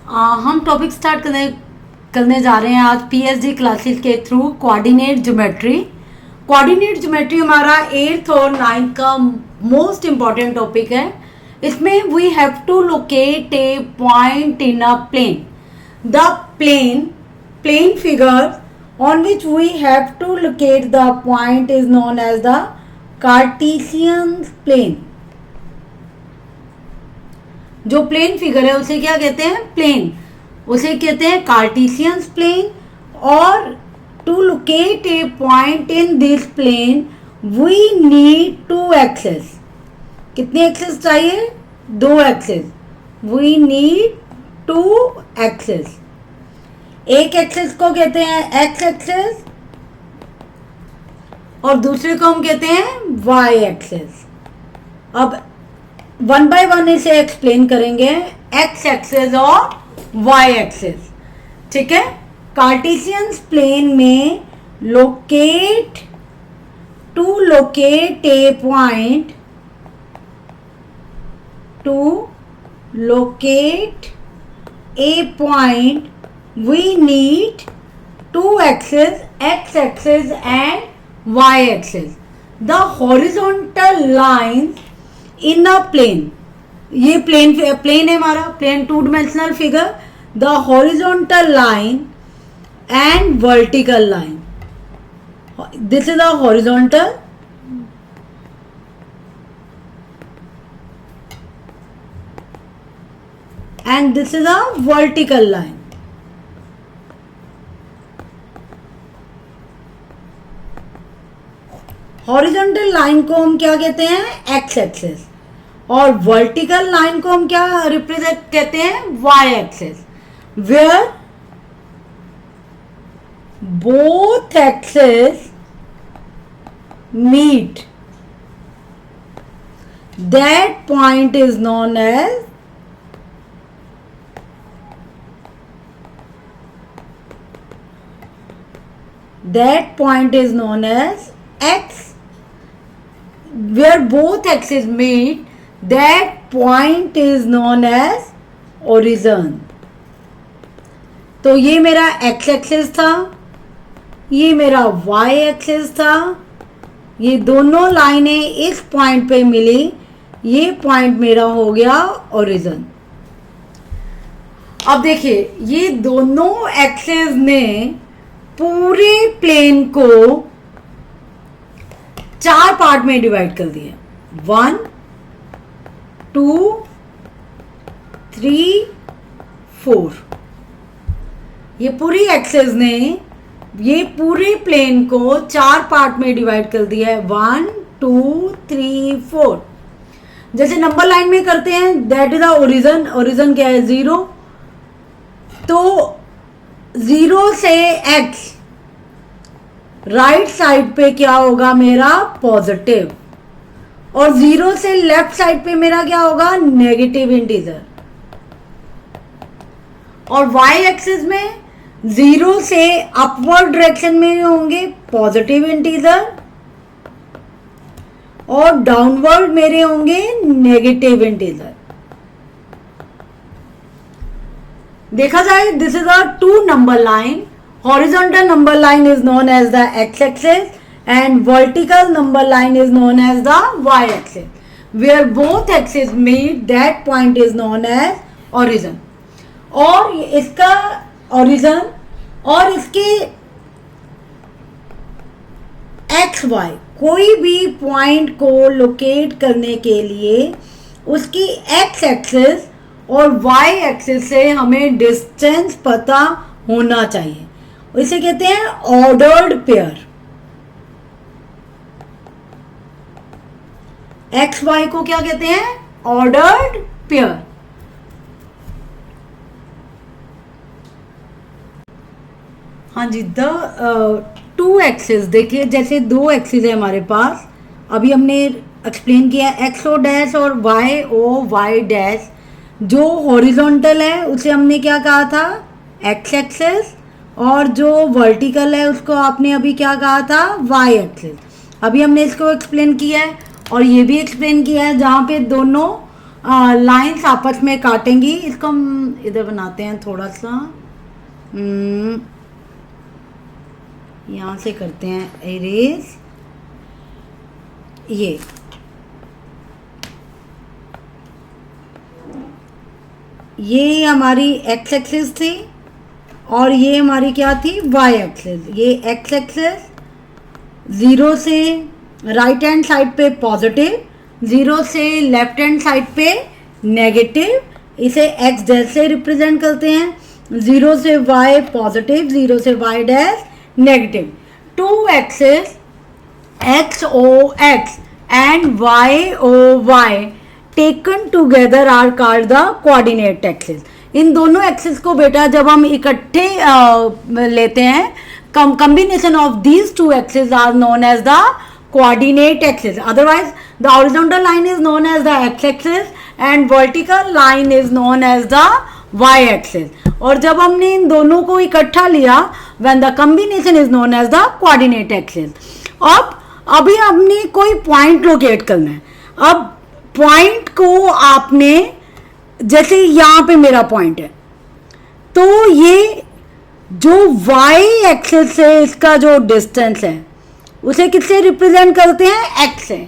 हम topic start करने जा रहे हैं आज पीएचडी क्लासेस के through coordinate geometry. Coordinate geometry हमारा 8th और 9th का मोस्ट इम्पॉर्टेंट टॉपिक है। इसमें we have to locate a point in a plane. The plane figure on which we have to locate the point is known as the Cartesian plane। जो plane figure है उसे क्या कहते हैं? Plane. उसे कहते हैं कार्टेशियन प्लेन। और to locate a point in this plane we need 2 axes. कितने एक्सेस चाहिए? 2 एक्सेस। We need 2 axes. एक एक्सेस को कहते हैं एक्स एक्सेस और दूसरे को हम कहते हैं वाई एक्सेस। अब 1 by 1 इसे एक्सप्लेन करेंगे, एक्स एक्सेस और वाई एक्सेस। ठीक है। कार्टेशियन प्लेन में to locate a point, we need 2 axes, x axis and y axis. The horizontal lines in a plane, ये प्लेन है हमारा, plane 2 dimensional figure. The horizontal line and vertical line. This is a horizontal and this is a vertical line. Horizontal line को हम क्या कहते हैं? X axis. और vertical line को हम क्या रिप्रेजेंट कहते हैं? Y axis. Where both axes meet, that point is known as x. Where both axes meet, that point is known as origin. तो ये मेरा x एक्सेस था, ये मेरा y एक्सेस था, ये दोनों लाइनें इस पॉइंट पे मिली, ये पॉइंट मेरा हो गया ओरिजिन। अब देखिए, ये दोनों एक्सेस ने पूरे प्लेन को 4 पार्ट में डिवाइड कर दिया। 1 2 3 4। ये पूरी एक्सेस ने ये पूरे प्लेन को 4 पार्ट में डिवाइड कर दिया है। 1 2 3 4। जैसे नंबर लाइन में करते हैं, that is the origin. Origin क्या है? 0। तो 0 से x राइट साइड पे क्या होगा? मेरा पॉजिटिव। और 0 से लेफ्ट साइड पे मेरा क्या होगा? Negative integer. और y एक्सिस में 0 से अपवर्ड डायरेक्शन में होंगे पॉजिटिव इंटीजर और डाउनवर्ड मेरे होंगे नेगेटिव इंटीजर। देखा जाए, this is a 2 number line. Horizontal number line is known as the x-axis and vertical number line is known as the y-axis. Where both axes meet, that point is known as origin. और इसका origin और इसके x, y कोई भी point को locate करने के लिए उसकी x एक्सिस और y एक्सिस से हमें डिस्टेंस पता होना चाहिए। इसे कहते हैं ऑर्डर्ड पेयर। एक्स वाई को क्या कहते हैं? Ordered pair. हाँ जी। द 2 एक्सिस, देखिए जैसे 2 एक्सिस है हमारे पास। अभी हमने एक्सप्लेन किया एक्स ओ डैश और वाई ओ वाई डैश। जो हॉरिजॉन्टल है उसे हमने क्या कहा था? X axis. और जो वर्टिकल है उसको आपने अभी क्या कहा था? Y axis. अभी हमने इसको एक्सप्लेन किया है और ये भी एक्सप्लेन किया है, जहाँ पे दोनों लाइंस आपस में काटेंगी। इसको हम इधर बनाते हैं थोड़ा सा, यहाँ से करते हैं इरेज। ये हमारी एक्स एक्सिस थी और ये हमारी क्या थी, वाई एक्सिस। ये एक्स एक्सिस 0 से राइट हैंड साइड पे पॉजिटिव, 0 से लेफ्ट हैंड साइड पे नेगेटिव, इसे एक्स डैश से रिप्रेजेंट करते हैं। 0 से वाई पॉजिटिव, 0 से Y dash negative. Two axis X O X and Y O Y taken together are called the coordinate axis. इन दोनों एक्सिस को बेटा जब हम इकट्ठे लेते हैं, combination of these two axes are known as the coordinate axis. Otherwise the horizontal line is known as the x axis and vertical line is known as the y axis. और जब हमने इन दोनों को इकट्ठा लिया, when the combination is known as the coordinate axis. अब अभी हमने कोई पॉइंट लोकेट करना है। अब पॉइंट को आपने, जैसे यहाँ पे मेरा पॉइंट है, तो ये जो y एक्सिस से इसका जो डिस्टेंस है उसे किससे रिप्रेजेंट करते हैं, x से।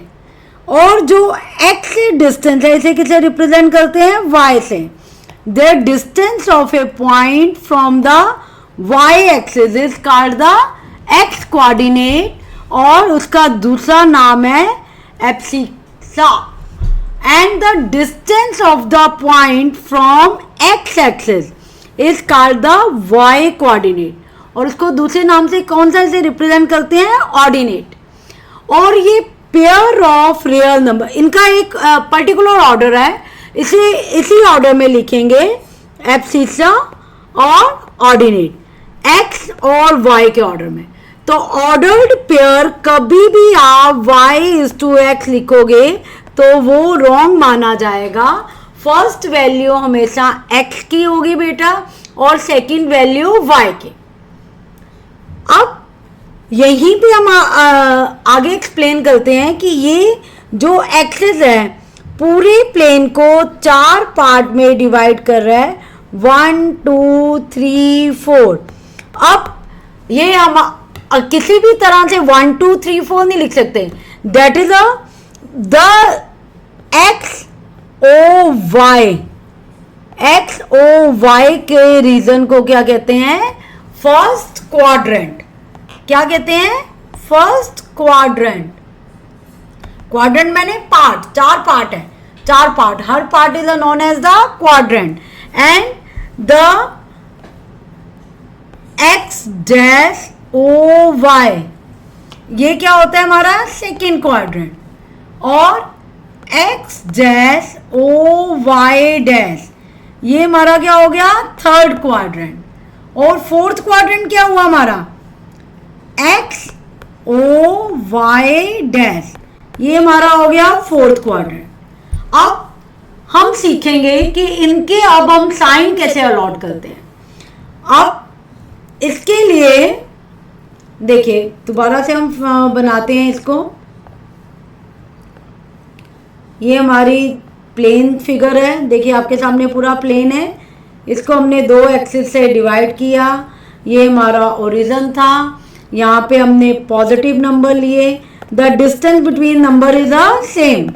और जो x से डिस्टेंस है इसे किससे रिप्रेजेंट करते हैं, y से। The distance of A point from the y axis is called the x coordinate और उसका दूसरा नाम है abscissa. And the distance of the point from x axis is called the y coordinate और उसको दूसरे नाम से कौन सा इसे रिप्रेजेंट करते हैं, ऑर्डिनेट। और ये पेयर ऑफ रियल नंबर, इनका एक पर्टिकुलर ऑर्डर है, इसे इसी ऑर्डर में लिखेंगे, एब्सिसा और ऑर्डिनेट, x और y के ऑर्डर में। तो ऑर्डर्ड पेयर कभी भी आप y इज टू x लिखोगे तो वो रॉन्ग माना जाएगा। फर्स्ट वैल्यू हमेशा x की होगी बेटा और सेकंड वैल्यू y की। अब यहीं पे हम आगे एक्सप्लेन करते हैं कि ये जो एक्सिस है पूरे प्लेन को 4 पार्ट में डिवाइड कर रहा है, 1 2 3 4। अब ये हम किसी भी तरह से 1 2 3 4 नहीं लिख सकते। That is the x O y, x O y के रीजन को क्या कहते हैं, फर्स्ट क्वाड्रेंट। क्या कहते हैं, फर्स्ट क्वाड्रेंट। क्वाड्रेंट मैंने पार्ट, 4 पार्ट है, 4 पार्ट, हर part is known as the quadrant. And the x dash O y, ये क्या होता है हमारा सेकेंड क्वाड्रेंट। और x dash O y dash, ये हमारा क्या हो गया, थर्ड क्वाड्रेंट। और फोर्थ क्वाड्रेंट क्या हुआ हमारा, एक्स ओ वाई डैश, ये हमारा हो गया फोर्थ क्वाड्रेंट। अब हम सीखेंगे कि इनके अब हम साइन कैसे अलॉट करते हैं। अब इसके लिए देखिए दोबारा से हम बनाते हैं इसको। ये हमारी प्लेन फिगर है, देखिए आपके सामने पूरा प्लेन है, इसको हमने 2 एक्सिस से डिवाइड किया। ये हमारा ओरिजिन था, यहाँ पे हमने पॉजिटिव नंबर लिए। The distance between number is a same,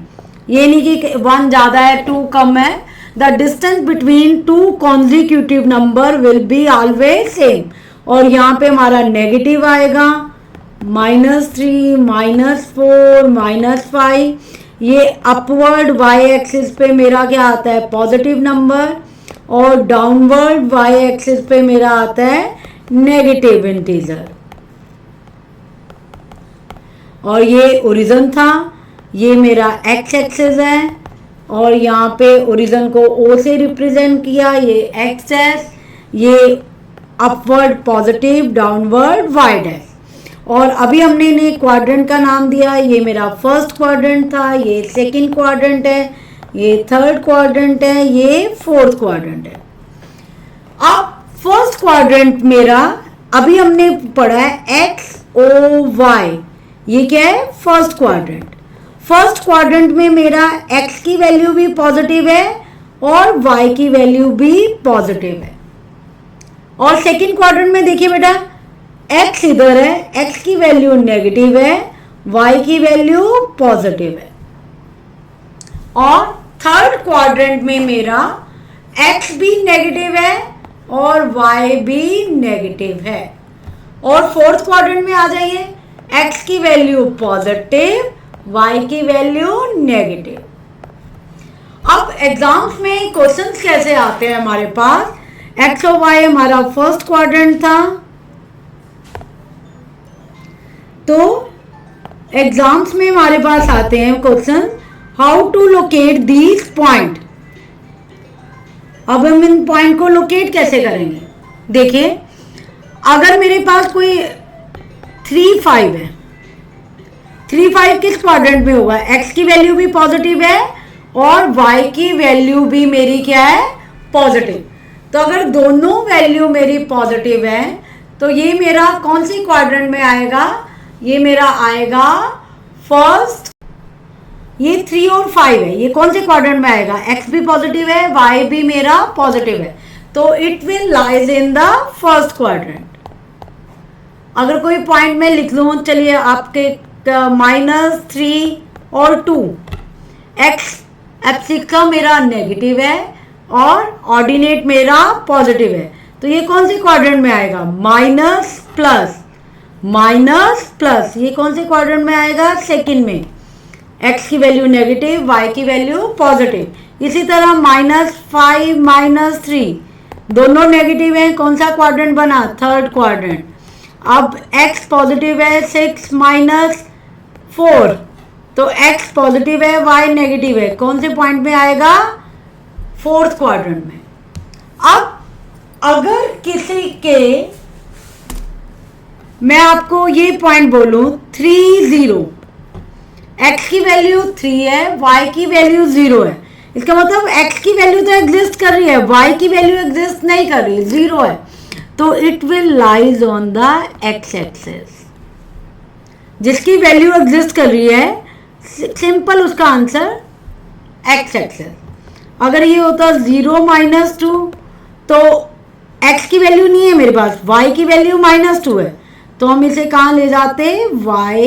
ये नहीं कि 1 ज़्यादा है 2 कम है। The distance between 2 consecutive number will be always same. और यहाँ पे हमारा नेगेटिव आएगा, -3 -4 -5। ये अपवर्ड y एक्सिस पे मेरा क्या आता है, पॉजिटिव नंबर, और डाउनवर्ड y एक्सिस पे मेरा आता है नेगेटिव इंटीजर। और ये ओरिजिन था, ये मेरा x एक्सिस है और यहाँ पे ओरिजिन को O से रिप्रेजेंट किया, ये x है, ये upward positive, downward y dash. और अभी हमने इन्हें क्वाड्रेंट का नाम दिया, ये मेरा फर्स्ट क्वाड्रेंट था, ये सेकंड क्वाड्रेंट है, ये थर्ड क्वाड्रेंट है, ये फोर्थ क्वाड्रेंट है। अब फर्स्ट क्वाड्रेंट मेरा अभी हमने पढ़ा है एक्स ओ वाई, ये क्या है, फर्स्ट क्वाड्रेंट। फर्स्ट क्वाड्रेंट में मेरा x की वैल्यू भी पॉजिटिव है और y की वैल्यू भी पॉजिटिव है। और सेकंड क्वाड्रेंट में देखिए बेटा, x इधर है, x की वैल्यू नेगेटिव है, y की वैल्यू पॉजिटिव है। और थर्ड क्वाड्रेंट में मेरा x भी नेगेटिव है और y भी नेगेटिव है। और फोर्थ क्वाड्रेंट में आ जाइए, x की वैल्यू पॉजिटिव, y की वैल्यू नेगेटिव। अब एग्जाम्स में क्वेश्चंस कैसे आते हैं हमारे पास, x और y हमारा फर्स्ट क्वाड्रेंट था, तो एग्जाम्स में हमारे पास आते हैं question how to locate these point. अब हम इन पॉइंट को लोकेट कैसे करेंगे, देखिए अगर मेरे पास कोई 3, 5 है, 3, 5 किस क्वाड्रेंट में होगा, x की वैल्यू भी पॉजिटिव है और y की वैल्यू भी मेरी क्या है, पॉजिटिव। तो अगर दोनों वैल्यू मेरी पॉजिटिव है तो ये मेरा कौन सी क्वाड्रेंट में आएगा, ये मेरा आएगा फर्स्ट। ये 3 और 5 है, ये कौन से क्वाड्रेंट में आएगा, x भी पॉजिटिव है, y भी मेरा पॉजिटिव है, तो it will lies in the first quadrant. अगर कोई पॉइंट में लिख लूं, चलिए आपके -3 और 2, x एप्सिस का मेरा नेगेटिव है और ऑर्डिनेट मेरा पॉजिटिव है, तो ये कौन से क्वाड्रेंट में आएगा, माइनस प्लस माइनस प्लस, ये कौन से क्वाड्रेंट में आएगा, सेकंड में। x की वैल्यू नेगेटिव, y की वैल्यू पॉजिटिव। इसी तरह -5 -3 दोनों नेगेटिव हैं, कौन सा क्वाड्रेंट बना, थर्ड क्वाड्रेंट। अब x पॉजिटिव है, 6 -4, तो x पॉजिटिव है, y नेगेटिव है, कौन से पॉइंट में आएगा, फोर्थ क्वाड्रेंट में। अब अगर किसी के, मैं आपको ये पॉइंट बोलूं 3, 0, x की वैल्यू 3 है, y की वैल्यू 0 है, इसका मतलब x की वैल्यू तो एग्जिस्ट कर रही है, y की वैल्यू एग्जिस्ट नहीं कर रही, 0 है, तो it will lies on the x axis. जिसकी वैल्यू एग्जिस्ट कर रही है, सिंपल उसका आंसर x एक्सिस। अगर ये होता 0 -2, तो x की वैल्यू नहीं है मेरे पास, y की वैल्यू -2 है, तो हम इसे कहाँ ले जाते, y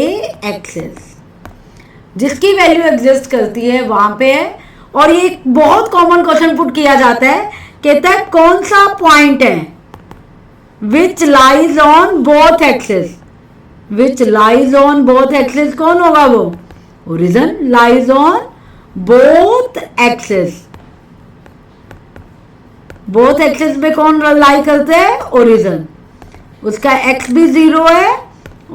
एक्सिस। जिसकी वैल्यू एग्जिस्ट करती है वहां पे है। और ये एक बहुत कॉमन क्वेश्चन पुट किया जाता है, कहता है कौन सा पॉइंट है which lies on both axis, which lies on both axis, कौन होगा वो, origin lies on both axis. Both axis में कौन लाई करते हैं, ओरिजिन, उसका x भी 0 है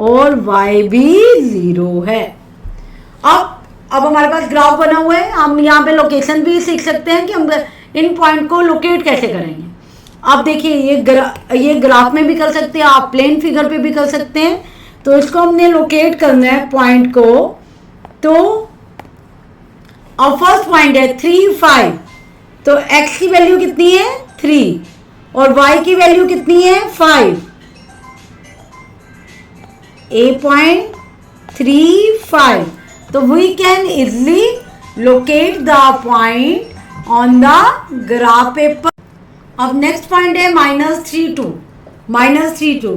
और y भी 0 है। अब हमारे पास ग्राफ बना हुआ है, हम यहाँ पे लोकेशन भी सीख सकते हैं कि हम इन पॉइंट को लोकेट कैसे करेंगे। अब देखिए ये ग्राफ में भी कर सकते हैं आप, प्लेन फिगर पे भी कर सकते हैं। तो इसको हमने लोकेट करना है पॉइंट को, तो अब फर्स्ट पॉइंट है 3, 5, तो x की वैल्यू कितनी है, 3 और y की वैल्यू कितनी है, 5। A point 3, 5, तो we can easily locate the point on the graph paper. अब नेक्स्ट पॉइंट है -3, 2, -3, 2,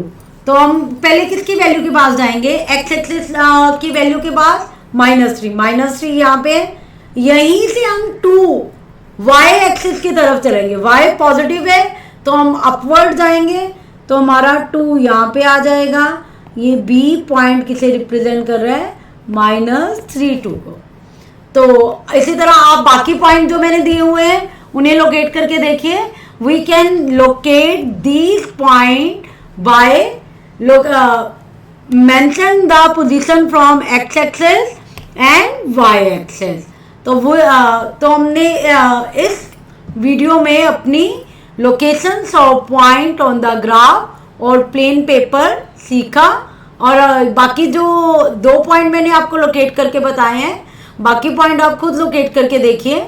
तो हम पहले किसकी वैल्यू के पास जाएंगे, x एक्सिस की वैल्यू के पास, -3 यहाँ पे, यहीं से हम 2 y एक्सिस की तरफ चलेंगे, y पॉजिटिव है तो हम अपवर्ड जाएंगे, तो हमारा 2 यहाँ पे आ जाएगा। ये B पॉइंट किसे रिप्रेजेंट कर रहा है, -3, 2 को। तो इसी तरह आप बाकी पॉइंट जो मैंने दिए हुए हैं उन्हें लोकेट करके देखिए। We can locate these point by mention the position from x axis and y axis. तो हमने इस वीडियो में अपनी locations of point on the graph और प्लेन पेपर सीखा। और बाकी जो 2 पॉइंट मैंने आपको लोकेट करके बताए हैं, बाकी पॉइंट आप खुद लोकेट करके देखिए।